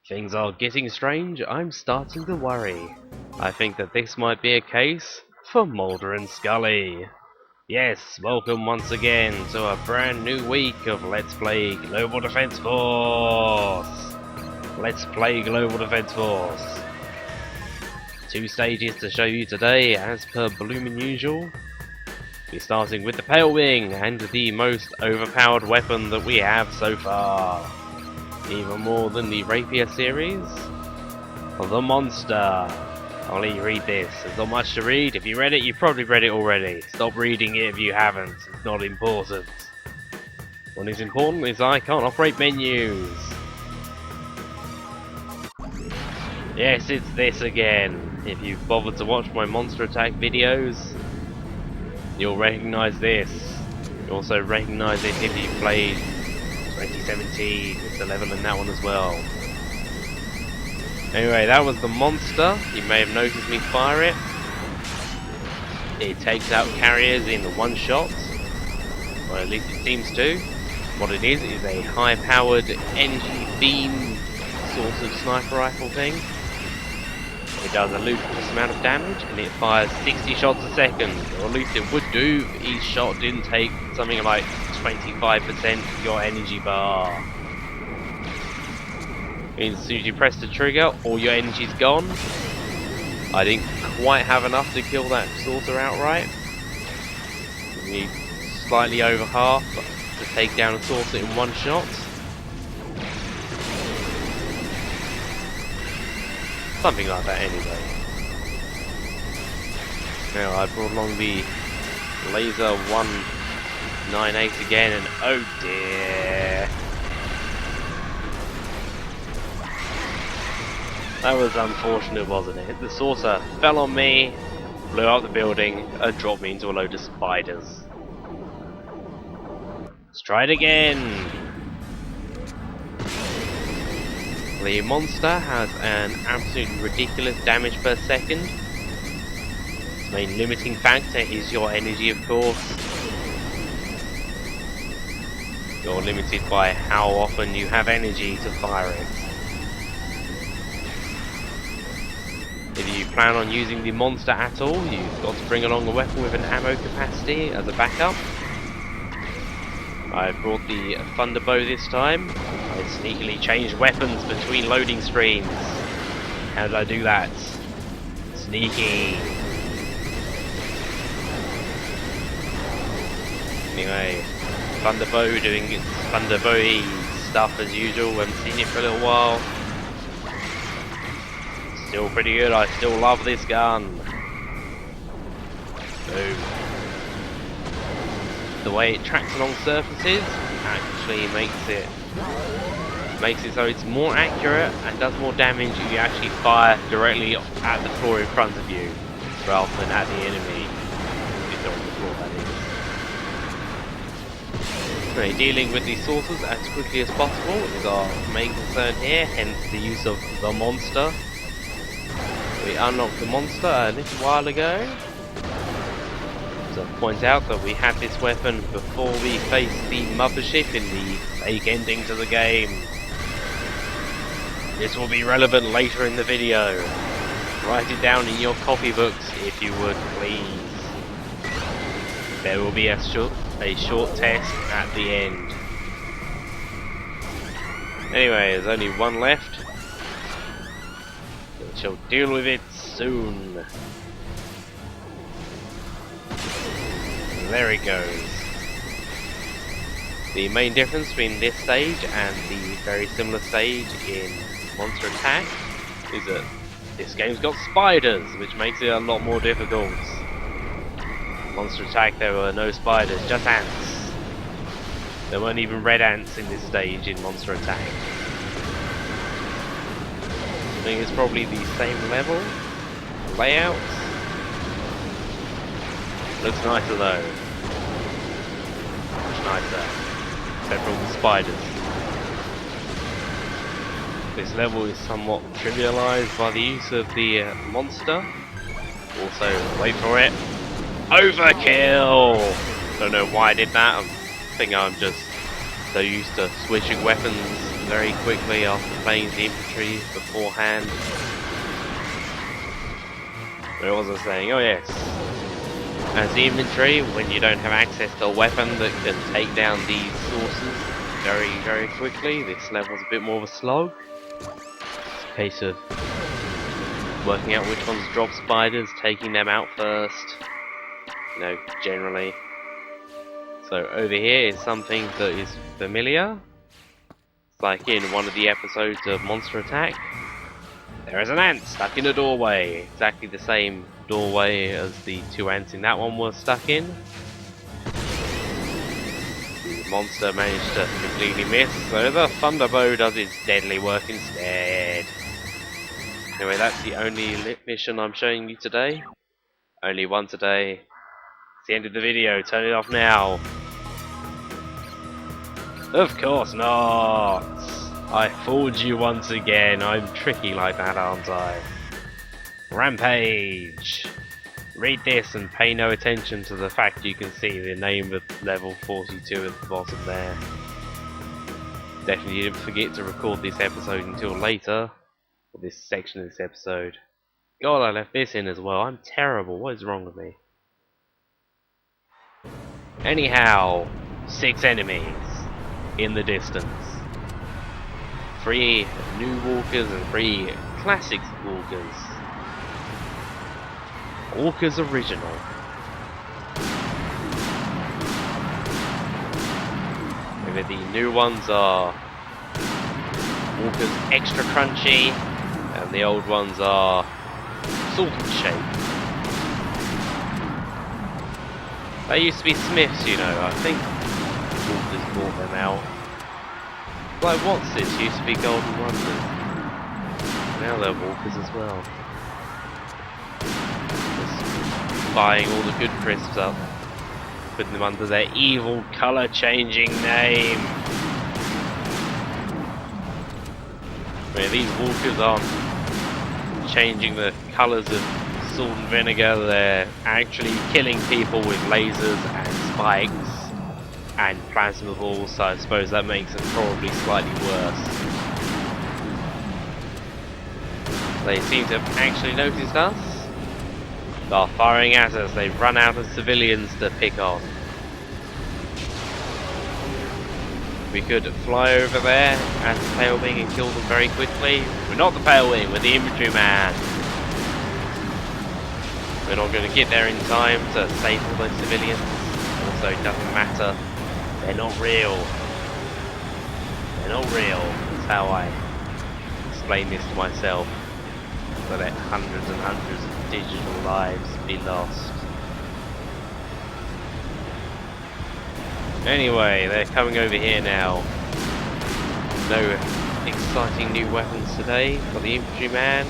Things are getting strange. I'm starting to worry. I think that this might be a case for Mulder and Scully. Yes, welcome once again to a brand new week of Let's Play Global Defense Force. Let's play Global Defense Force. 2 stages to show you today, as per Bloomin' usual. We're starting with the Pale Wing and the most overpowered weapon that we have so far. Even more than the Rapier series. The Monster. I'll let you read this. There's not much to read. If you read it, you've probably read it already. Stop reading it if you haven't. It's not important. What is important is I can't operate menus. Yes, it's this again. If you've bothered to watch my Monster Attack videos, you'll recognise this. You'll also recognise it if you played 2017. It's the level in that one as well. Anyway, that was the Monster. You may have noticed me fire it. It takes out carriers in one shot. Well, at least it seems to. What it is a high-powered energy beam sort of sniper rifle thing. It does a ludicrous amount of damage, and it fires 60 shots a second, or at least it would do if each shot didn't take something like 25% of your energy bar. Means as soon as you press the trigger, all your energy's gone. I didn't quite have enough to kill that sorter outright. You need slightly over half to take down a sorter in one shot. Something like that anyway. Now I brought along the Laser 198 again, and oh dear. That was unfortunate, wasn't it? The saucer fell on me, blew up the building, and dropped me into a load of spiders. Let's try it again! The Monster has an absolutely ridiculous damage per second. Its main limiting factor is your energy, of course. You're limited by how often you have energy to fire it. If you plan on using the Monster at all, you've got to bring along a weapon with an ammo capacity as a backup. I brought the Thunderbow this time. I sneakily changed weapons between loading screens. How did I do that? Sneaky! Anyway, Thunderbow doing its Thunderbow-y stuff as usual. Haven't seen it for a little while. Still pretty good. I still love this gun. Boom. The way it tracks along surfaces actually makes it so it's more accurate and does more damage if you actually fire directly at the floor in front of you rather than at the enemy. If they're on the floor, that is. Anyway, dealing with these saucers as quickly as possible is our main concern here, hence the use of the Monster. We unlocked the Monster a little while ago. To point out that we had this weapon before we faced the mothership in the fake ending to the game. This will be relevant later in the video. Write it down in your copybooks if you would, please. There will be a short test at the end. Anyway, there's only one left. We shall deal with it soon. There he goes. The main difference between this stage and the very similar stage in Monster Attack is that this game's got spiders, which makes it a lot more difficult. Monster Attack, there were no spiders, just ants. There weren't even red ants in this stage in Monster Attack. I think it's probably the same level, layout. Looks nicer though. Much nicer. Except for all the spiders. This level is somewhat trivialized by the use of the Monster. Also, wait for it. Overkill! Don't know why I did that. I think I'm just so used to switching weapons very quickly after playing the infantry beforehand. What was I saying? Oh yes. As the infantry, when you don't have access to a weapon that can take down these sources very quickly, this level's a bit more of a slog. It's a case of working out which ones drop spiders, taking them out first, you know, generally. So over here is something that is familiar. It's like in one of the episodes of Monster Attack. There is an ant stuck in a doorway. Exactly the same doorway as the two ants in that one were stuck in. The monster managed to completely miss, so the Thunderbow does its deadly work instead. Anyway, that's the only mission I'm showing you today. Only one today. It's the end of the video. Turn it off now. Of course not! I fooled you once again. I'm tricky like that, aren't I? Rampage! Read this and pay no attention to the fact you can see the name of level 42 at the bottom there. Definitely didn't forget to record this episode until later. Or this section of this episode. God, I left this in as well. I'm terrible. What is wrong with me? Anyhow, 6 enemies in the distance. 3 new walkers and 3 classic walkers. Walkers original. Maybe the new ones are Walkers extra crunchy, and the old ones are salt and shake. They used to be Smiths, you know. I think Walkers bought them out. Like what's this? Used to be Golden Wonders. Now they're Walkers as well. Just buying all the good crisps up, putting them under their evil colour changing name. I mean, these Walkers aren't changing the colours of salt and vinegar, they're actually killing people with lasers and spikes and plasma balls, so I suppose that makes them probably slightly worse. They seem to have actually noticed us. They are firing at us, they've run out of civilians to pick on. We could fly over there as the Pale Wing and kill them very quickly. We're not the Pale Wing, we're the Infantryman. We're not going to get there in time to save all those civilians. Also, it doesn't matter. They're not real. They're not real. That's how I explain this to myself. So let hundreds and hundreds of digital lives be lost. Anyway, they're coming over here now. No exciting new weapons today for the Infantryman.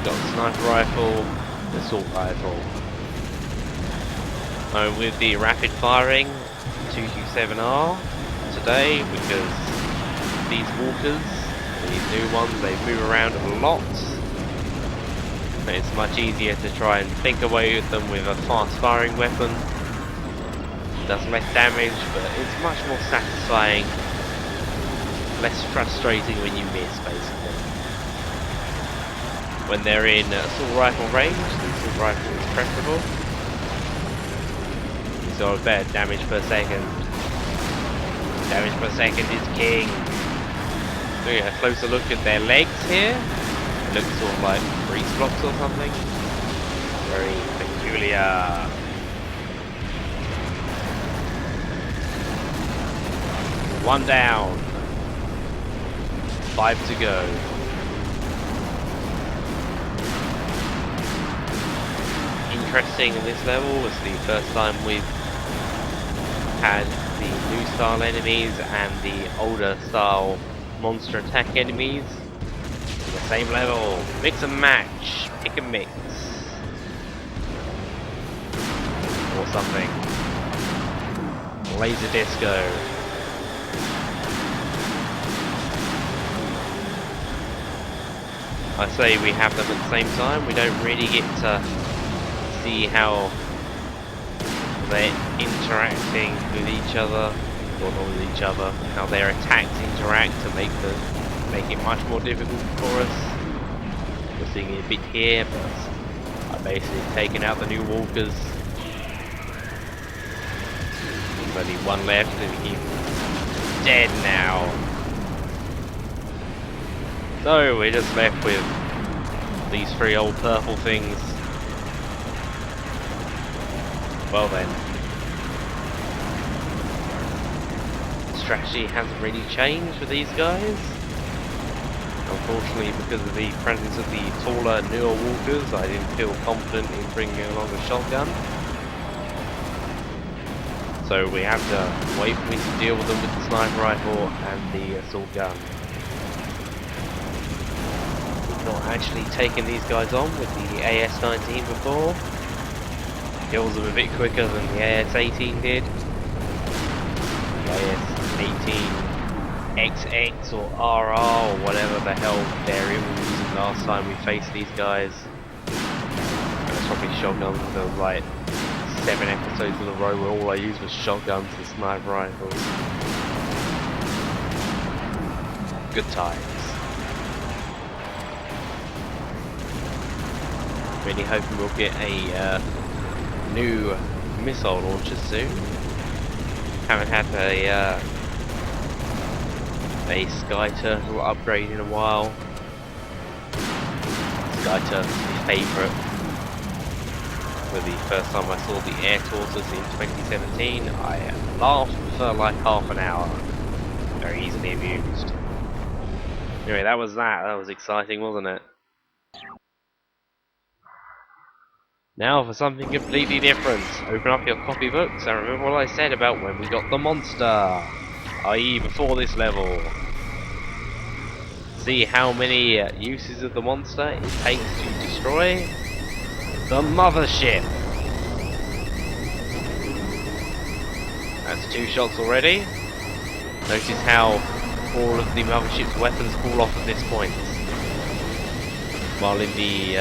Got a sniper rifle, assault rifle. I'm with the rapid firing 2Q7R today because these walkers, these new ones, they move around a lot. And it's much easier to try and think away with them with a fast firing weapon. It does less damage, but it's much more satisfying, less frustrating when you miss, basically. When they're in assault rifle range, the assault rifle is preferable. So better damage per second. Damage per second is king. Doing a closer look at their legs here. It looks sort of like grease blocks or something. Very peculiar. One down. 5 to go. Interesting in this level was the first time we've had the new style enemies and the older style monster attack enemies in the same level. Mix and match, pick and mix, or something. Laser disco. I say we have them at the same time. We don't really get to see how they're interacting with each other going on with each other, how their attacks interact to make it much more difficult for us. We're seeing it a bit here, but I've basically taken out the new walkers. There's only one left and he's dead now. So we're just left with these three old purple things. Well then, the strategy hasn't really changed with these guys. Unfortunately, because of the presence of the taller, newer walkers, I didn't feel confident in bringing along a shotgun. So we have to wait for me to deal with them with the sniper rifle and the assault gun. We've not actually taken these guys on with the AS-19 before. Kills them a bit quicker than the AS-18 did. The AS-18 XX or RR or whatever the hell variant we were using last time we faced these guys. And it's probably shotguns. There was like 7 episodes in a row where all I used was shotguns and sniper rifles. Good times. Really hoping we'll get a new missile launcher soon. Haven't had a Sky Turtle upgrade in a while. Sky Turtle's my favourite. For the first time I saw the Air Tortoise in 2017, I laughed for like half an hour. Very easily amused. Anyway, that was that. That was exciting, wasn't it? Now for something completely different. Open up your copybooks and remember what I said about when we got the monster, i.e. before this level. See how many uses of the monster it takes to destroy the mothership. That's 2 shots already. Notice how all of the mothership's weapons fall off at this point. While in the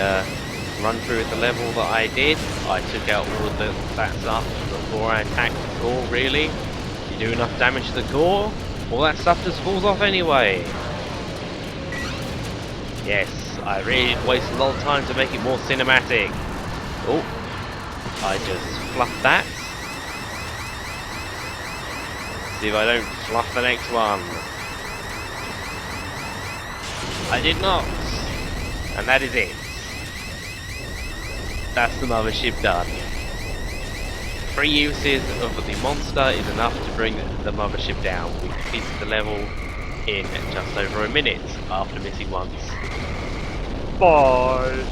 run through at the level that I did, I took out all of that stuff before I attacked the core. Really, you do enough damage to the core, all that stuff just falls off anyway. Yes, I really did waste a lot of time to make it more cinematic. Oh, I just fluffed that. See if I don't fluff the next one. I did not, and that is it. That's the mothership done. 3 uses of the monster is enough to bring the mothership down. We completed the level in just over a minute after missing once. Bye!